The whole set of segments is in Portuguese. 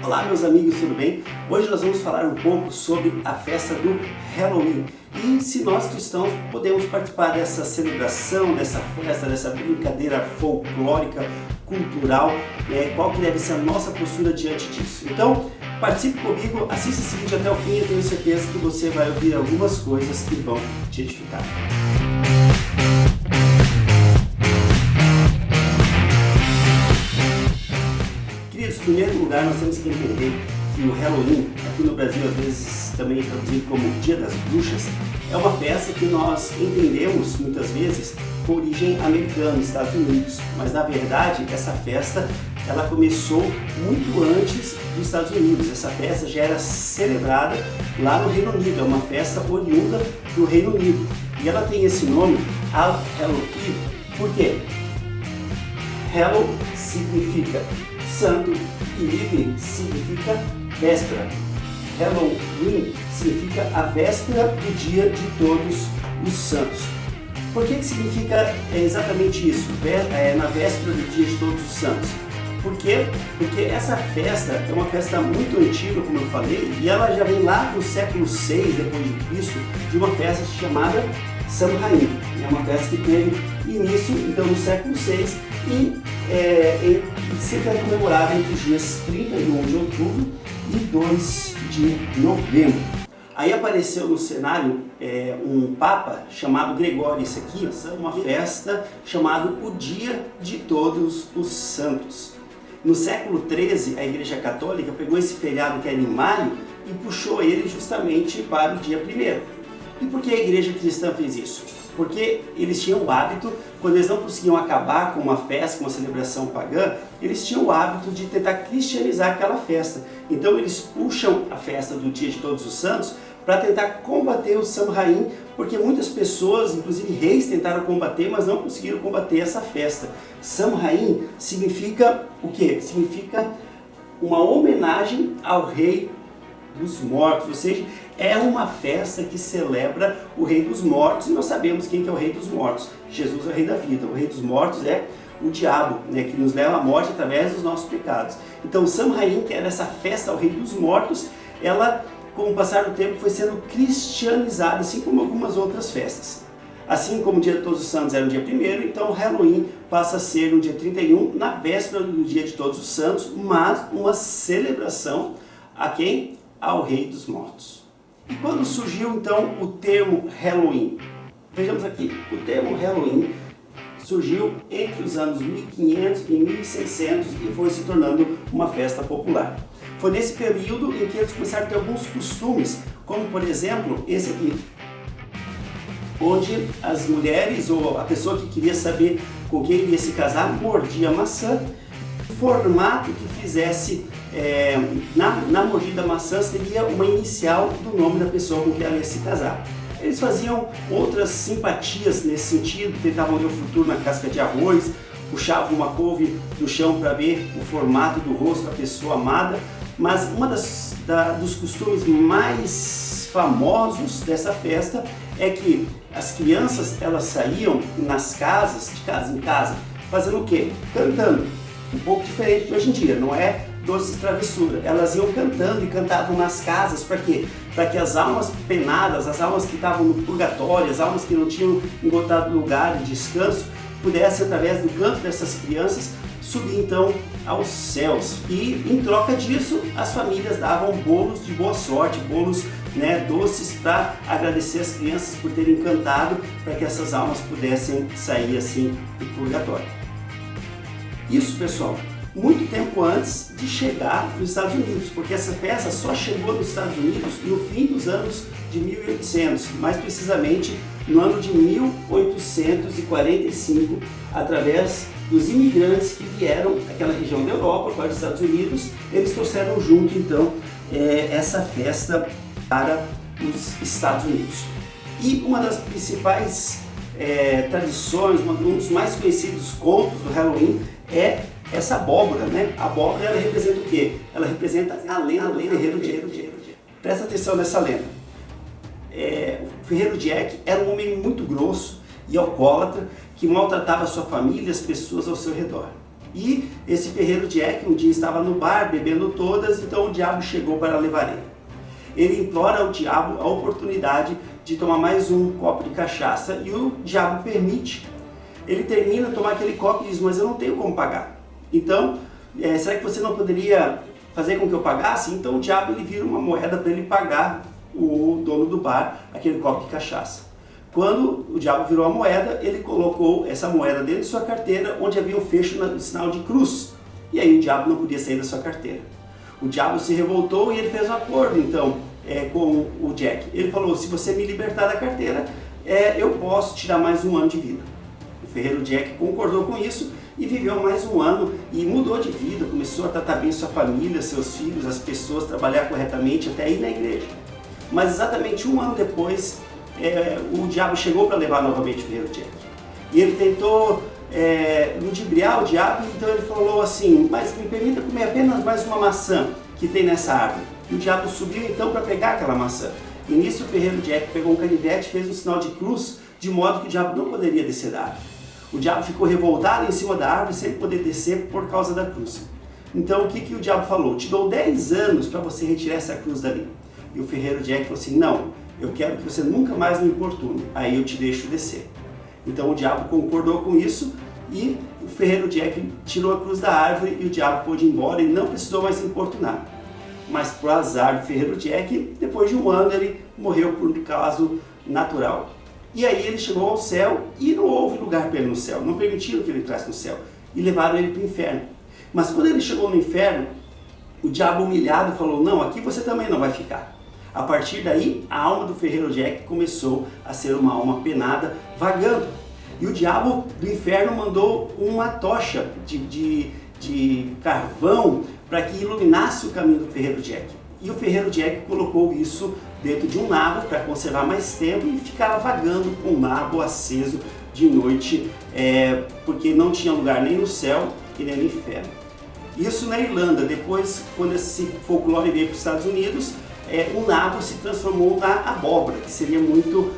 Olá meus amigos, tudo bem? Hoje nós vamos falar um pouco sobre a festa do Halloween e se nós cristãos podemos participar dessa celebração, dessa festa, dessa brincadeira folclórica, cultural, qual que deve ser a nossa postura diante disso. Então, participe comigo, assista esse vídeo até o fim e eu tenho certeza que você vai ouvir algumas coisas que vão te edificar. Queridos, em primeiro lugar nós temos que entender que o Halloween, aqui no Brasil às vezes também traduzido como Dia das Bruxas, é uma festa que nós entendemos muitas vezes com origem americana, Estados Unidos, mas na verdade essa festa ela começou muito antes dos Estados Unidos. Essa festa já era celebrada lá no Reino Unido, é uma festa oriunda do Reino Unido e ela tem esse nome, All Hallows Eve. Por quê? Hallow significa santo e Eve significa véspera. Halloween significa a véspera do dia de todos os santos. Por que significa exatamente isso? Na véspera do dia de todos os santos. Por quê? Porque essa festa é uma festa muito antiga, como eu falei, e ela já vem lá do século VI depois de Cristo, de uma festa chamada Samhain. É uma festa que teve início então no século VI e sempre é comemorada entre os dias 31 de outubro e 2 de novembro. Aí apareceu no cenário um papa chamado Gregório, esse aqui, uma festa chamada o Dia de Todos os Santos. No século XIII, a Igreja Católica pegou esse feriado que era em maio e puxou ele justamente para o dia 1º. E por que a Igreja Cristã fez isso? Porque eles tinham o hábito, quando eles não conseguiam acabar com uma festa, com uma celebração pagã, eles tinham o hábito de tentar cristianizar aquela festa. Então eles puxam a festa do Dia de Todos os Santos para tentar combater o Samhain, porque muitas pessoas, inclusive reis, tentaram combater, mas não conseguiram combater essa festa. Samhain significa o quê? Significa uma homenagem ao rei dos mortos, ou seja, é uma festa que celebra o rei dos mortos, e nós sabemos quem que é o rei dos mortos. Jesus é o rei da vida, o rei dos mortos é o diabo, que nos leva à morte através dos nossos pecados. Então o Samhain, que era essa festa ao rei dos mortos, ela, com o passar do tempo, foi sendo cristianizada, assim como algumas outras festas. Assim como o Dia de Todos os Santos era no dia 1º, então o Halloween passa a ser no dia 31, na véspera do Dia de Todos os Santos, mas uma celebração a quem? Ao Rei dos Mortos. E quando surgiu então o termo Halloween? Vejamos aqui, o termo Halloween surgiu entre os anos 1500 e 1600 e foi se tornando uma festa popular. Foi nesse período em que eles começaram a ter alguns costumes, como por exemplo esse aqui, onde as mulheres ou a pessoa que queria saber com quem iria se casar mordia a maçã, formato que fizesse na mordida da maçã seria uma inicial do nome da pessoa com quem ela ia se casar. Eles faziam outras simpatias nesse sentido, tentavam ver o futuro na casca de arroz, puxavam uma couve do chão para ver o formato do rosto da pessoa amada, mas uma dos costumes mais famosos dessa festa é que as crianças elas saíam nas casas, de casa em casa, fazendo o quê? Cantando. Um pouco diferente de hoje em dia, não é doce travessura. Elas iam cantando e cantavam nas casas, para quê? Para que as almas penadas, as almas que estavam no purgatório, as almas que não tinham encontrado lugar de descanso, pudessem, através do canto dessas crianças, subir então aos céus. E em troca disso, as famílias davam bolos de boa sorte, bolos doces para agradecer as crianças por terem cantado, para que essas almas pudessem sair assim do purgatório. Isso, pessoal, muito tempo antes de chegar nos Estados Unidos, porque essa festa só chegou nos Estados Unidos no fim dos anos de 1800, mais precisamente no ano de 1845, através dos imigrantes que vieram daquela região da Europa para os Estados Unidos. Eles trouxeram junto então essa festa para os Estados Unidos. E uma das principais tradições, um dos mais conhecidos contos do Halloween é essa abóbora, A abóbora ela representa o quê? Ela representa a lenda do Ferreiro Jack. Presta atenção nessa lenda. O Ferreiro Jack era um homem muito grosso e alcoólatra que maltratava sua família e as pessoas ao seu redor. E esse ferreiro Jack um dia estava no bar bebendo todas, então o diabo chegou para levar ele. Ele implora ao diabo a oportunidade de tomar mais um copo de cachaça e o diabo permite. Ele termina de tomar aquele copo e diz: mas eu não tenho como pagar. Então, será que você não poderia fazer com que eu pagasse? Então o diabo ele vira uma moeda para ele pagar o dono do bar aquele copo de cachaça. Quando o diabo virou a moeda, ele colocou essa moeda dentro de sua carteira, onde havia um fecho no sinal de cruz. E aí o diabo não podia sair da sua carteira. O diabo se revoltou e ele fez um acordo então com o Jack. Ele falou: se você me libertar da carteira, eu posso tirar mais um ano de vida. O ferreiro Jack concordou com isso e viveu mais um ano e mudou de vida, começou a tratar bem sua família, seus filhos, as pessoas, trabalhar corretamente, até ir na igreja. Mas exatamente um ano depois, o diabo chegou para levar novamente o ferreiro Jack. E ele tentou ludibriar o diabo, então ele falou assim: mas me permita comer apenas mais uma maçã que tem nessa árvore. E o diabo subiu então para pegar aquela maçã. E nisso o ferreiro Jack pegou um canivete, fez um sinal de cruz, de modo que o diabo não poderia descer da árvore. O diabo ficou revoltado em cima da árvore sem poder descer por causa da cruz. Então o que o diabo falou? Te dou 10 anos para você retirar essa cruz dali. E o ferreiro Jack falou assim: não, eu quero que você nunca mais me importune, aí eu te deixo descer. Então o diabo concordou com isso e o ferreiro Jack tirou a cruz da árvore e o diabo pôde ir embora e não precisou mais importunar. Mas por azar do ferreiro Jack, depois de um ano ele morreu por caso natural. E aí ele chegou ao céu e não houve lugar para ele no céu, não permitiram que ele entrasse no céu e levaram ele para o inferno. Mas quando ele chegou no inferno, o diabo humilhado falou: não, aqui você também não vai ficar. A partir daí, a alma do ferreiro Jack começou a ser uma alma penada, vagando. E o diabo do inferno mandou uma tocha de carvão para que iluminasse o caminho do ferreiro Jack. E o ferreiro Jack colocou isso dentro de um nabo para conservar mais tempo e ficava vagando com o nabo aceso de noite, porque não tinha lugar nem no céu e nem no inferno. Isso na Irlanda. Depois, quando esse folclore veio para os Estados Unidos, o nabo se transformou na abóbora, que seria muito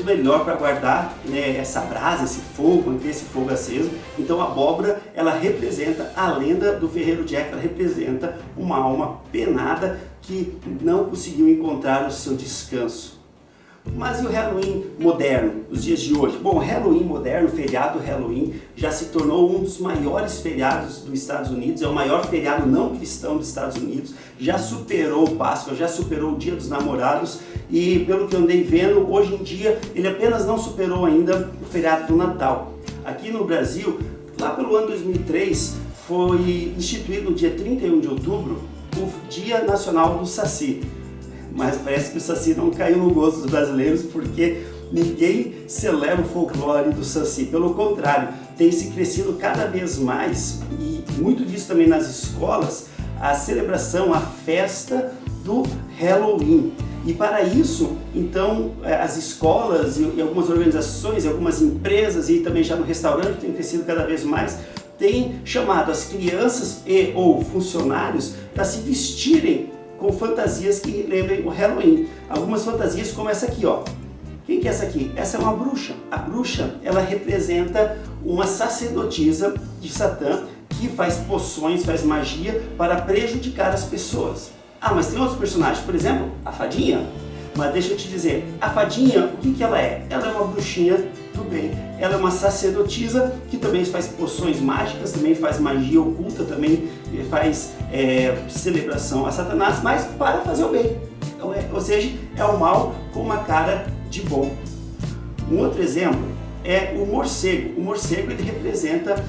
melhor para guardar, né, essa brasa, esse fogo, manter esse fogo aceso. Então a abóbora, ela representa a lenda do ferreiro Jack, ela representa uma alma penada que não conseguiu encontrar o seu descanso. Mas e o Halloween moderno, os dias de hoje? Bom, o Halloween moderno, o feriado Halloween, já se tornou um dos maiores feriados dos Estados Unidos, é o maior feriado não cristão dos Estados Unidos, já superou o Páscoa, já superou o Dia dos Namorados e, pelo que eu andei vendo, hoje em dia ele apenas não superou ainda o feriado do Natal. Aqui no Brasil, lá pelo ano 2003, foi instituído no dia 31 de outubro o Dia Nacional do Saci. Mas parece que o Saci não caiu no gosto dos brasileiros, porque ninguém celebra o folclore do Saci. Pelo contrário, tem se crescido cada vez mais, e muito disso também nas escolas, a celebração, a festa do Halloween. E para isso, então, as escolas e algumas organizações, algumas empresas e também já no restaurante tem crescido cada vez mais, tem chamado as crianças e ou funcionários para se vestirem com fantasias que lembrem o Halloween. Algumas fantasias como essa aqui, ó. Quem que é essa aqui? Essa é uma bruxa. A bruxa, ela representa uma sacerdotisa de Satã que faz poções, faz magia para prejudicar as pessoas. Ah, mas tem outros personagens, por exemplo, a fadinha. Mas deixa eu te dizer, a fadinha, o que ela é? Ela é uma bruxinha do bem. Ela é uma sacerdotisa que também faz poções mágicas, também faz magia oculta, também faz celebração a Satanás, mas para fazer o bem. Então, ou seja, é o mal com uma cara de bom. Um outro exemplo é o morcego. O morcego, ele representa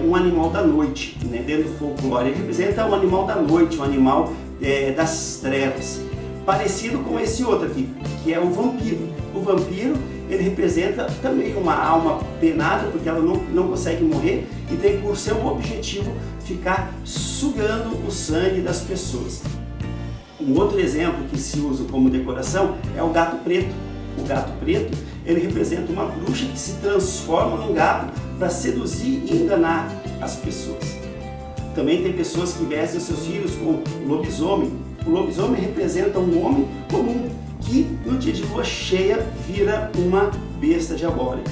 um animal da noite, né? Dentro do folclore, ele representa um animal da noite, um animal das trevas. Parecido com esse outro aqui, que é o vampiro. O vampiro, ele representa também uma alma penada, porque ela não consegue morrer e tem por seu objetivo ficar sugando o sangue das pessoas. Um outro exemplo que se usa como decoração é o gato preto. O gato preto, ele representa uma bruxa que se transforma num gato para seduzir e enganar as pessoas. Também tem pessoas que vestem seus filhos com lobisomem. O lobisomem representa um homem comum que no dia de lua cheia vira uma besta diabólica.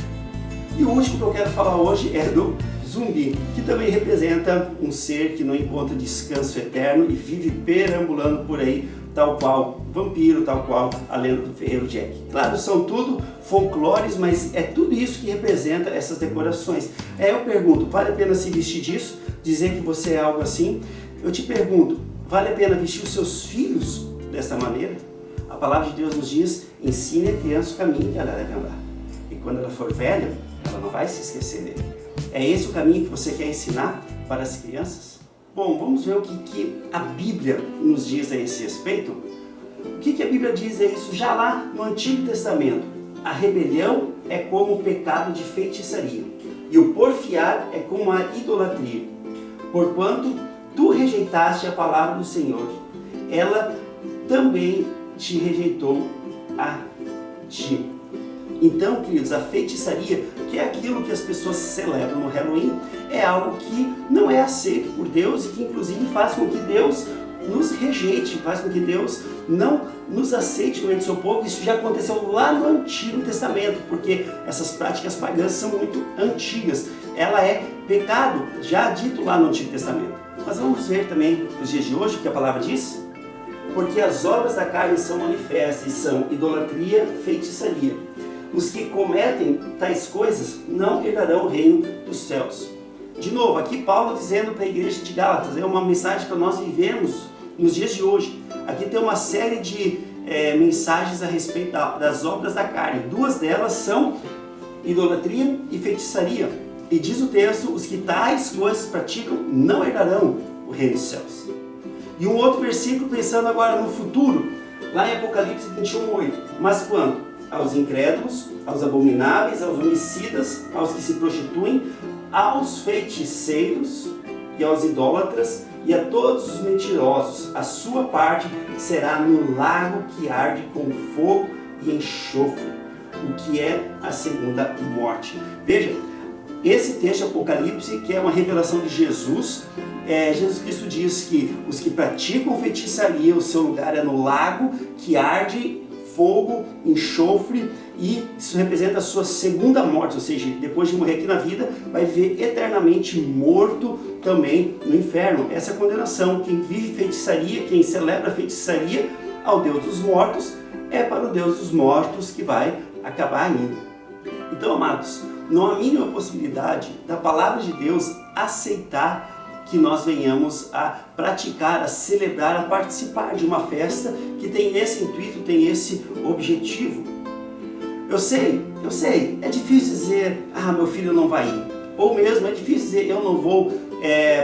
E o último que eu quero falar hoje é do zumbi, que também representa um ser que não encontra descanso eterno e vive perambulando por aí, tal qual vampiro, tal qual a lenda do ferreiro Jack. Claro, são tudo folclores, mas é tudo isso que representa essas decorações. Eu pergunto, vale a pena se vestir disso? Dizer que você é algo assim? Eu te pergunto, vale a pena vestir os seus filhos dessa maneira? A palavra de Deus nos diz, ensine a criança o caminho que ela deve andar. E quando ela for velha, ela não vai se esquecer dele. É esse o caminho que você quer ensinar para as crianças? Bom, vamos ver o que a Bíblia nos diz a esse respeito. O que a Bíblia diz é isso já lá no Antigo Testamento. A rebelião é como o pecado de feitiçaria, e o porfiar é como a idolatria. Porquanto tu rejeitaste a palavra do Senhor, ela também te rejeitou a ti. Então, queridos, a feitiçaria, que é aquilo que as pessoas celebram no Halloween, é algo que não é aceito por Deus e que inclusive faz com que Deus nos rejeite, faz com que Deus não nos aceite no meio do seu povo. Isso já aconteceu lá no Antigo Testamento, porque essas práticas pagãs são muito antigas. Ela é pecado, já dito lá no Antigo Testamento. Mas vamos ver também nos dias de hoje o que a palavra diz. Porque as obras da carne são manifestas e são idolatria, feitiçaria. Os que cometem tais coisas não herdarão o reino dos céus. De novo, aqui Paulo dizendo para a igreja de Gálatas, é uma mensagem para nós vivermos nos dias de hoje. Aqui tem uma série de mensagens a respeito das obras da carne. Duas delas são idolatria e feitiçaria. E diz o texto, os que tais coisas praticam não herdarão o reino dos céus. E um outro versículo pensando agora no futuro, lá em Apocalipse 21:8. Mas quando? Aos incrédulos, aos abomináveis, aos homicidas, aos que se prostituem, aos feiticeiros e aos idólatras e a todos os mentirosos, a sua parte será no lago que arde com fogo e enxofre, o que é a segunda morte. Veja, esse texto Apocalipse, que é uma revelação de Jesus, Jesus Cristo diz que os que praticam feitiçaria, o seu lugar é no lago que arde fogo, enxofre, e isso representa a sua segunda morte, ou seja, depois de morrer aqui na vida, vai viver eternamente morto também no inferno. Essa é a condenação. Quem vive feitiçaria, quem celebra feitiçaria ao Deus dos mortos, é para o Deus dos mortos que vai acabar indo. Então, amados, não há a mínima possibilidade da palavra de Deus aceitar que nós venhamos a praticar, a celebrar, a participar de uma festa que tem esse intuito, tem esse objetivo. Eu sei, é difícil dizer, meu filho não vai ir. Ou mesmo é difícil dizer, eu não vou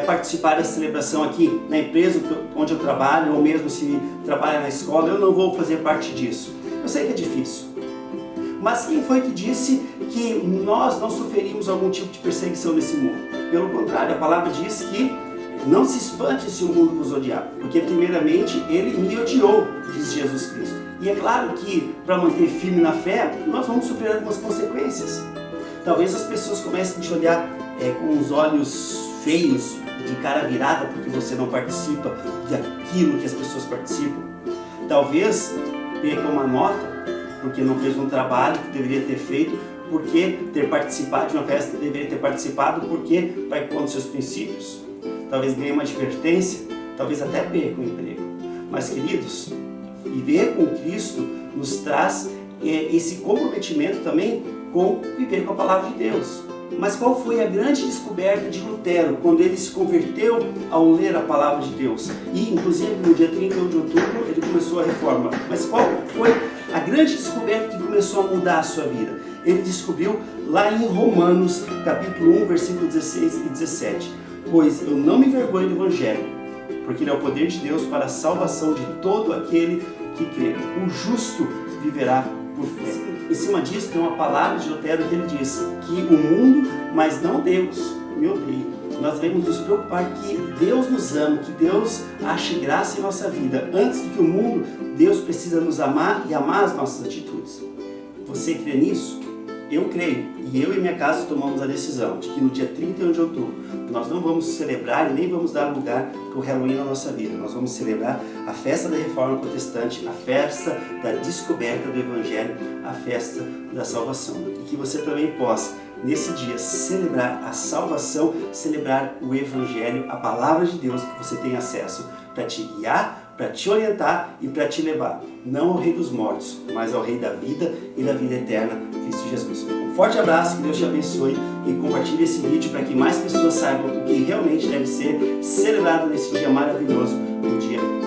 participar da celebração aqui na empresa onde eu trabalho, ou mesmo se trabalha na escola, eu não vou fazer parte disso. Eu sei que é difícil. Mas quem foi que disse que nós não sofreríamos algum tipo de perseguição nesse mundo? Pelo contrário, a palavra diz que não se espante se o mundo vos odiar, porque primeiramente ele me odiou, diz Jesus Cristo. E é claro que para manter firme na fé, nós vamos sofrer algumas consequências. Talvez as pessoas comecem a te olhar com os olhos feios, de cara virada, porque você não participa daquilo que as pessoas participam. Talvez perca uma nota, porque não fez um trabalho que deveria ter feito, porque ter participado de uma festa deveria ter participado, porque vai contra os seus princípios. Talvez ganhe uma advertência, talvez até perca o emprego. Mas, queridos, viver com Cristo nos traz esse comprometimento também com viver com a palavra de Deus. Mas qual foi a grande descoberta de Lutero quando ele se converteu ao ler a palavra de Deus? E, inclusive, no dia 31 de outubro, ele começou a reforma. Mas qual foi a grande descoberta que começou a mudar a sua vida? Ele descobriu lá em Romanos, capítulo 1, versículo 16 e 17. Pois eu não me envergonho do Evangelho, porque ele é o poder de Deus para a salvação de todo aquele que crê. O justo viverá por fé. Em cima disso tem uma palavra de Lutero que ele diz que o mundo, mas não Deus, me odeia. Nós devemos nos preocupar que Deus nos ama, que Deus ache graça em nossa vida. Antes do que o mundo, Deus precisa nos amar e amar as nossas atitudes. Você crê nisso? Eu creio, e eu e minha casa tomamos a decisão de que no dia 31 de outubro nós não vamos celebrar e nem vamos dar lugar para o Halloween na nossa vida. Nós vamos celebrar a festa da Reforma Protestante, a festa da descoberta do Evangelho, a festa da salvação. E que você também possa nesse dia, celebrar a salvação, celebrar o Evangelho, a palavra de Deus que você tem acesso para te guiar, para te orientar e para te levar, não ao Rei dos mortos, mas ao Rei da vida e da vida eterna, Cristo Jesus. Um forte abraço, que Deus te abençoe e compartilhe esse vídeo para que mais pessoas saibam o que realmente deve ser celebrado nesse dia maravilhoso, o dia